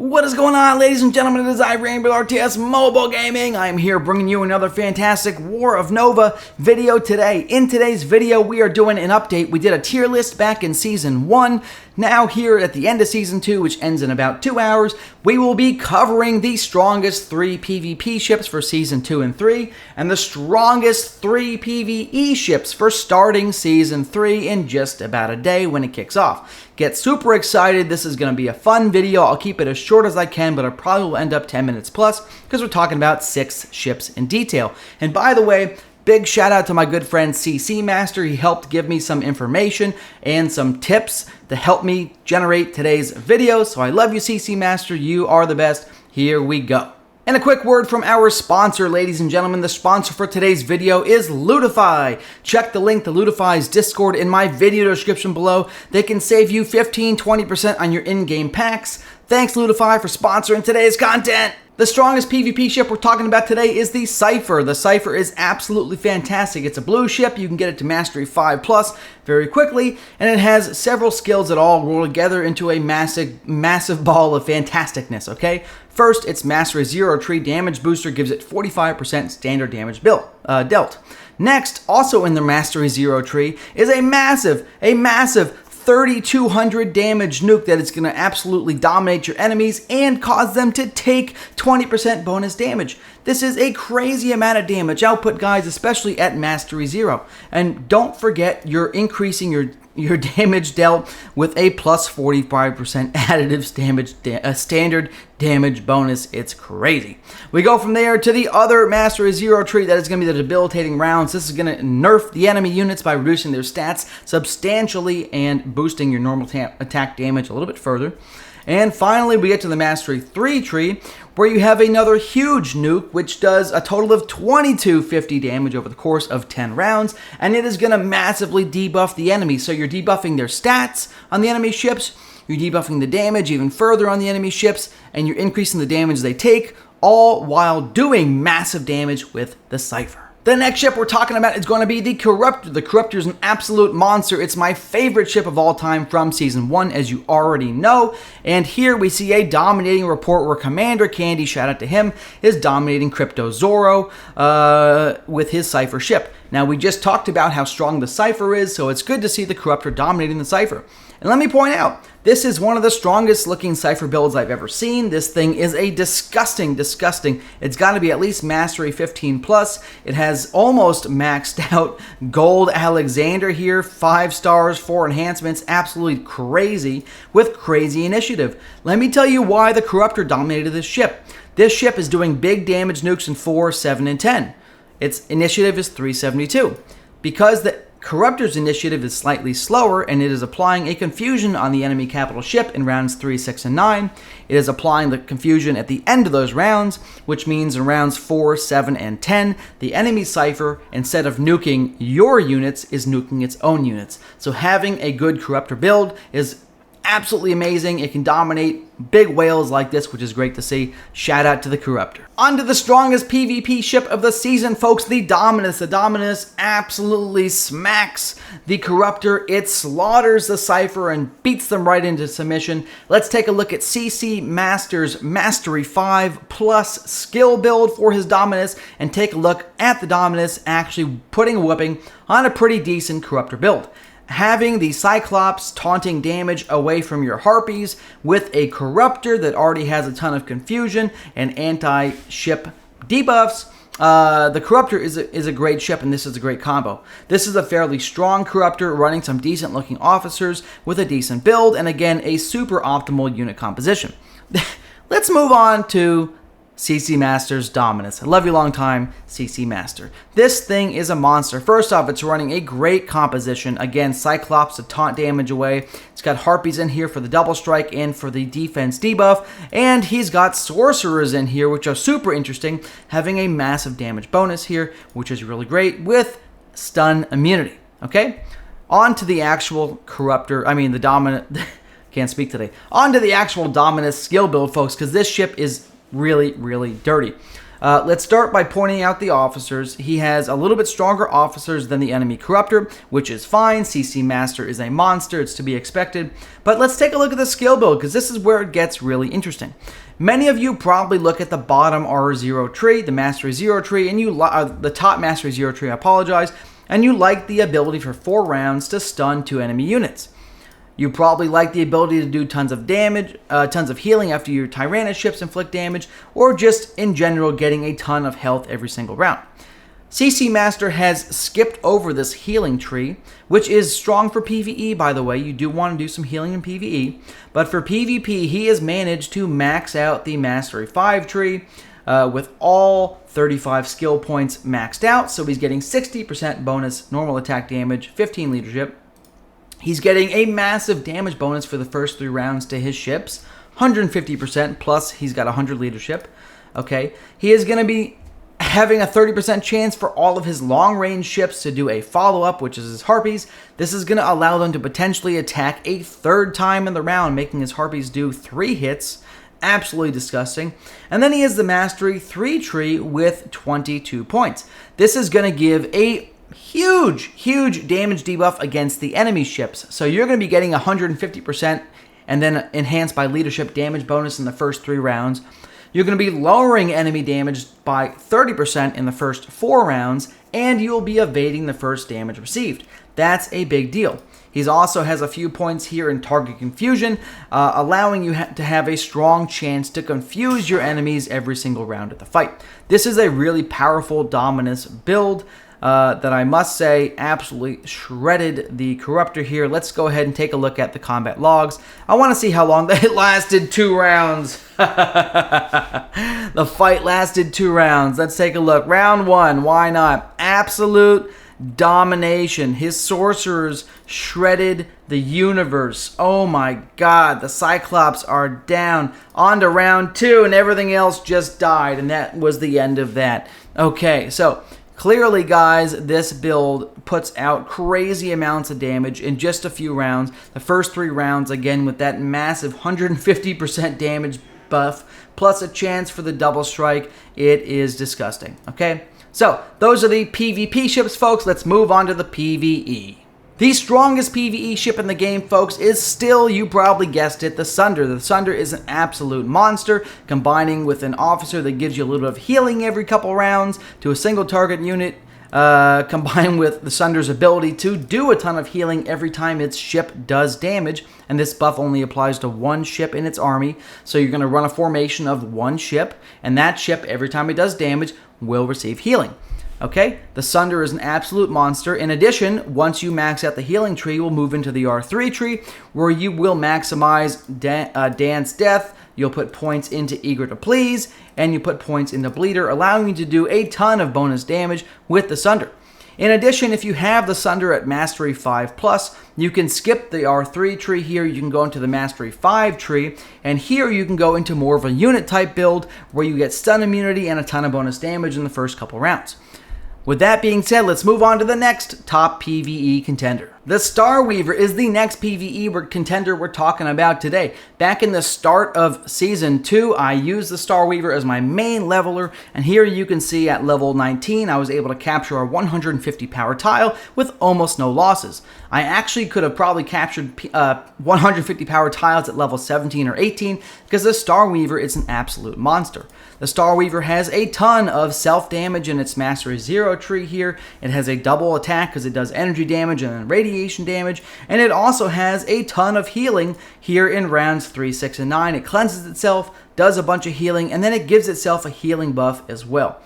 What is going on, ladies and gentlemen? It is I, Rainbow RTS Mobile Gaming. I am here bringing you another fantastic War of Nova video today. In today's video, we are doing an update. We did a tier list back in Season 1. Now here at the end of Season 2, which ends in about 2 hours, we will be covering the strongest 3 PvP ships for Season 2 and 3, and the strongest 3 PvE ships for starting Season 3 in just about a day when it kicks off. Get super excited. This is going to be a fun video. I'll keep it as short as I can, but it probably will end up 10 minutes plus because we're talking about 6 ships in detail. And by the way, big shout out to my good friend CC Master. He helped give me some information and some tips to help me generate today's video. So I love you, CC Master. You are the best. Here we go. And a quick word from our sponsor, ladies and gentlemen. The sponsor for today's video is Lootify. Check the link to Lootify's Discord in my video description below. They can save you 15-20% on your in-game packs. Thanks, Lootify, for sponsoring today's content. The strongest PvP ship we're talking about today is the Cipher. The Cipher is absolutely fantastic. It's a blue ship. You can get it to Mastery 5+ very quickly, and it has several skills that all roll together into a massive ball of fantasticness, okay? First, its Mastery 0 tree damage booster gives it 45% standard damage dealt. Next, also in the Mastery 0 tree, is a massive 3,200 damage nuke that is going to absolutely dominate your enemies and cause them to take 20% bonus damage. This is a crazy amount of damage output, guys, especially at Mastery 0. And don't forget, you're increasing your damage dealt with a plus 45% additive standard damage bonus. It's crazy. We go from there to the other Mastery 0 tree that is going to be the debilitating rounds. This is going to nerf the enemy units by reducing their stats substantially and boosting your normal attack damage a little bit further. And finally, we get to the Mastery 3 tree, where you have another huge nuke, which does a total of 2250 damage over the course of 10 rounds, and it is going to massively debuff the enemy. So you're debuffing their stats on the enemy ships, you're debuffing the damage even further on the enemy ships, and you're increasing the damage they take, all while doing massive damage with the Cipher. The next ship we're talking about is going to be the Corruptor. The Corruptor is an absolute monster. It's my favorite ship of all time from Season 1, as you already know. And here we see a dominating report where Commander Candy, shout out to him, is dominating Crypto Zoro with his Cipher ship. Now, we just talked about how strong the Cipher is, so it's good to see the Corruptor dominating the Cipher. And let me point out, this is one of the strongest looking Cipher builds I've ever seen. This thing is a disgusting. It's got to be at least Mastery 15+. It has almost maxed out Gold Alexander here, 5 stars, 4 enhancements, absolutely crazy with crazy initiative. Let me tell you why the Corruptor dominated this ship. This ship is doing big damage nukes in 4, 7, and 10. Its initiative is 372. Because the Corruptor's initiative is slightly slower, and it is applying a confusion on the enemy capital ship in rounds 3, 6, and 9. It is applying the confusion at the end of those rounds, which means in rounds 4, 7, and 10, the enemy Cipher, instead of nuking your units, is nuking its own units. So having a good Corruptor build is absolutely amazing. It can dominate big whales like this, which is great to see. Shout out to the Corruptor. On to the strongest PvP ship of the season, folks, the Dominus. The Dominus absolutely smacks the Corruptor. It slaughters the Cipher and beats them right into submission. Let's take a look at CC Master's Mastery 5+ skill build for his Dominus and take a look at the Dominus actually putting a whooping on a pretty decent Corruptor build. Having the Cyclops taunting damage away from your Harpies with a Corruptor that already has a ton of confusion and anti-ship debuffs, the Corruptor is a great ship, and this is a great combo. This is a fairly strong Corruptor running some decent looking officers with a decent build, and again, a super optimal unit composition. Let's move on to CC Master's Dominus. I love you long time, CC Master. This thing is a monster. First off, it's running a great composition. Again, Cyclops to taunt damage away. It's got Harpies in here for the double strike and for the defense debuff. And he's got Sorcerers in here, which are super interesting, having a massive damage bonus here, which is really great with stun immunity. Okay? On to the actual Corruptor, the Dominus. Can't speak today. On to the actual Dominus skill build, folks, because this ship is really dirty. Let's start by pointing out the officers. He has a little bit stronger officers than the enemy Corruptor, which is fine. CC Master is a monster. It's to be expected. But let's take a look at the skill build, because this is where it gets really interesting. Many of you probably look at the bottom R0 tree, the Mastery 0 tree, and the top Mastery 0 tree, I apologize, and you like the ability for 4 rounds to stun 2 enemy units. You probably like the ability to do tons of damage, tons of healing after your Tyrannus ships inflict damage, or just in general getting a ton of health every single round. CC Master has skipped over this healing tree, which is strong for PvE, by the way. You do want to do some healing in PvE, but for PvP, he has managed to max out the Mastery 5 tree with all 35 skill points maxed out, so he's getting 60% bonus normal attack damage, 15 leadership. He's getting a massive damage bonus for the first 3 rounds to his ships, 150%, plus he's got 100 leadership. Okay, he is going to be having a 30% chance for all of his long-range ships to do a follow-up, which is his Harpies. This is going to allow them to potentially attack a 3rd time in the round, making his Harpies do 3 hits. Absolutely disgusting. And then he has the Mastery 3 tree with 22 points. This is going to give a huge damage debuff against the enemy ships. So you're going to be getting 150% and then enhanced by leadership damage bonus in the first 3 rounds. You're going to be lowering enemy damage by 30% in the first 4 rounds, and you'll be evading the first damage received. That's a big deal. He also has a few points here in target confusion, allowing you to have a strong chance to confuse your enemies every single round of the fight. This is a really powerful Dominus build that I must say absolutely shredded the Corruptor here. Let's go ahead and take a look at the combat logs. I want to see how long it lasted. 2 rounds. The fight lasted 2 rounds. Let's take a look. Round 1, why not? Absolute domination. His sorcerers shredded the universe. Oh my god, the Cyclops are down. On to round 2, and everything else just died, and that was the end of that. Okay, so clearly, guys, this build puts out crazy amounts of damage in just a few rounds. The first 3 rounds, again, with that massive 150% damage buff, plus a chance for the double strike. It is disgusting, okay? So, those are the PvP ships, folks. Let's move on to the PvE. The strongest PvE ship in the game, folks, is still, you probably guessed it, the Sunder. The Sunder is an absolute monster, combining with an officer that gives you a little bit of healing every couple rounds to a single target unit, combined with the Sunder's ability to do a ton of healing every time its ship does damage, and this buff only applies to 1 ship in its army, so you're going to run a formation of 1 ship, and that ship, every time it does damage, will receive healing. Okay, the Sunder is an absolute monster. In addition, once you max out the healing tree, you'll move into the R3 tree, where you will maximize Dance Death. You'll put points into Eager to Please, and you put points into Bleeder, allowing you to do a ton of bonus damage with the Sunder. In addition, if you have the Sunder at Mastery 5+, you can skip the R3 tree here. You can go into the Mastery 5 tree, and here you can go into more of a unit type build where you get stun immunity and a ton of bonus damage in the first couple rounds. With that being said, let's move on to the next top PvE contender. The Star Weaver is the next PvE contender we're talking about today. Back in the start of Season 2, I used the Star Weaver as my main leveler, and here you can see at level 19, I was able to capture a 150 power tile with almost no losses. I actually could have probably captured 150 power tiles at level 17 or 18, because the Star Weaver is an absolute monster. The Star Weaver has a ton of self-damage in its Mastery 0 tree here. It has a double attack because it does energy damage and then radiation damage. And it also has a ton of healing here in rounds 3, 6, and 9. It cleanses itself, does a bunch of healing, and then it gives itself a healing buff as well.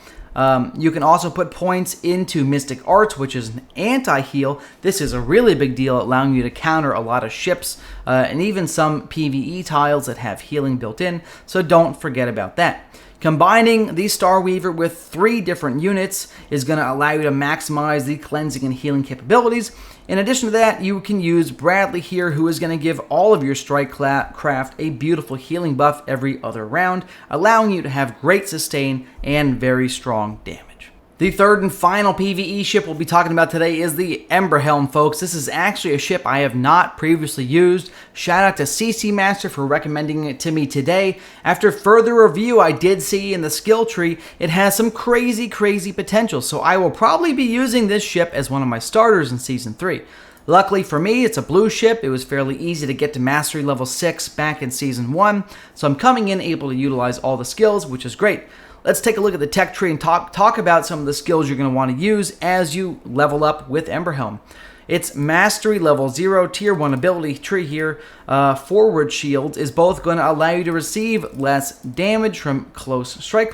You can also put points into Mystic Arts, which is an anti-heal. This is a really big deal, allowing you to counter a lot of ships and even some PvE tiles that have healing built in, so don't forget about that. Combining the Star Weaver with 3 different units is going to allow you to maximize the cleansing and healing capabilities. In addition to that, you can use Bradley here, who is going to give all of your strike craft a beautiful healing buff every other round, allowing you to have great sustain and very strong damage. The third and final PvE ship we'll be talking about today is the Emberhelm, folks. This is actually a ship I have not previously used. Shout out to CC Master for recommending it to me today. After further review, I did see in the skill tree it has some crazy potential, so I will probably be using this ship as one of my starters in Season 3. Luckily for me, it's a blue ship. It was fairly easy to get to Mastery level 6 back in Season 1, so I'm coming in able to utilize all the skills, which is great. Let's take a look at the tech tree and talk about some of the skills you're going to want to use as you level up with Emberhelm. It's Mastery level 0, tier 1 ability tree here. Forward shield is both going to allow you to receive less damage from close strike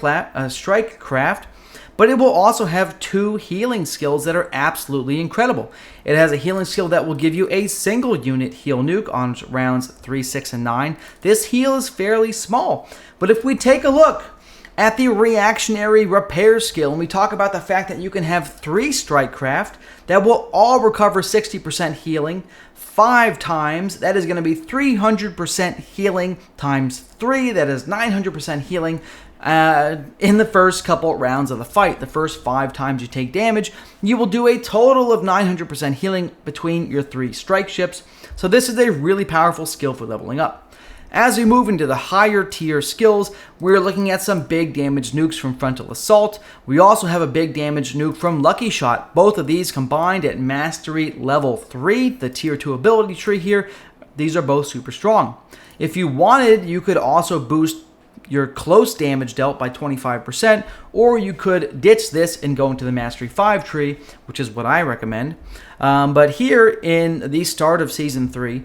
craft, but it will also have 2 healing skills that are absolutely incredible. It has a healing skill that will give you a single unit heal nuke on rounds 3, 6, and 9. This heal is fairly small, but if we take a look at the reactionary repair skill, and we talk about the fact that you can have 3 strike craft that will all recover 60% healing 5 times. That is going to be 300% healing times 3. That is 900% healing in the first couple rounds of the fight. The first 5 times you take damage, you will do a total of 900% healing between your 3 strike ships. So this is a really powerful skill for leveling up. As we move into the higher tier skills, we're looking at some big damage nukes from Frontal Assault. We also have a big damage nuke from Lucky Shot. Both of these combined at Mastery level 3, the tier 2 ability tree here. These are both super strong. If you wanted, you could also boost your close damage dealt by 25%, or you could ditch this and go into the Mastery 5 tree, which is what I recommend. But here in the start of Season 3,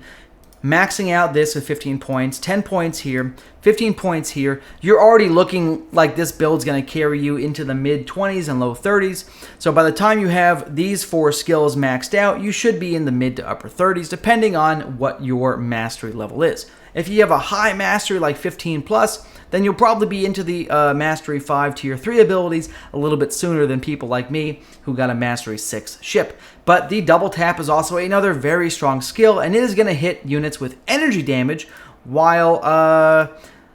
maxing out this with 15 points, 10 points here, 15 points here, you're already looking like this build's going to carry you into the mid-20s and low 30s. So by the time you have these 4 skills maxed out, you should be in the mid to upper 30s, depending on what your mastery level is. If you have a high mastery like 15 plus, then you'll probably be into the Mastery 5 Tier 3 abilities a little bit sooner than people like me who got a Mastery 6 ship. But the double tap is also another very strong skill, and it is going to hit units with energy damage, while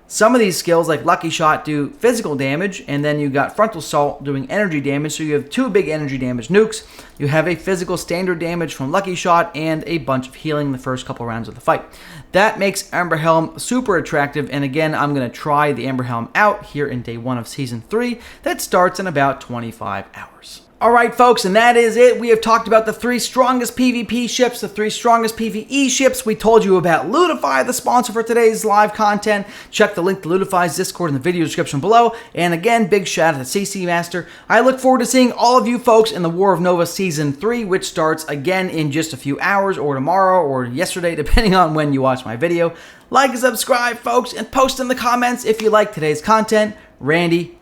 some of these skills like Lucky Shot do physical damage, and then you got Frontal Assault doing energy damage, so you have 2 big energy damage nukes. You have a physical standard damage from Lucky Shot and a bunch of healing in the first couple rounds of the fight. That makes Emberhelm super attractive, and again, I'm going to try the Emberhelm out here in day 1 of Season 3. That starts in about 25 hours. Alright folks, and that is it. We have talked about the 3 strongest PvP ships, the 3 strongest PvE ships. We told you about Lootify, the sponsor for today's live content. Check the link to Lootify's Discord in the video description below. And again, big shout out to CC Master. I look forward to seeing all of you folks in the War of Nova Season 3, which starts again in just a few hours, or tomorrow, or yesterday, depending on when you watch my video. Like and subscribe, folks, and post in the comments if you like today's content. Randy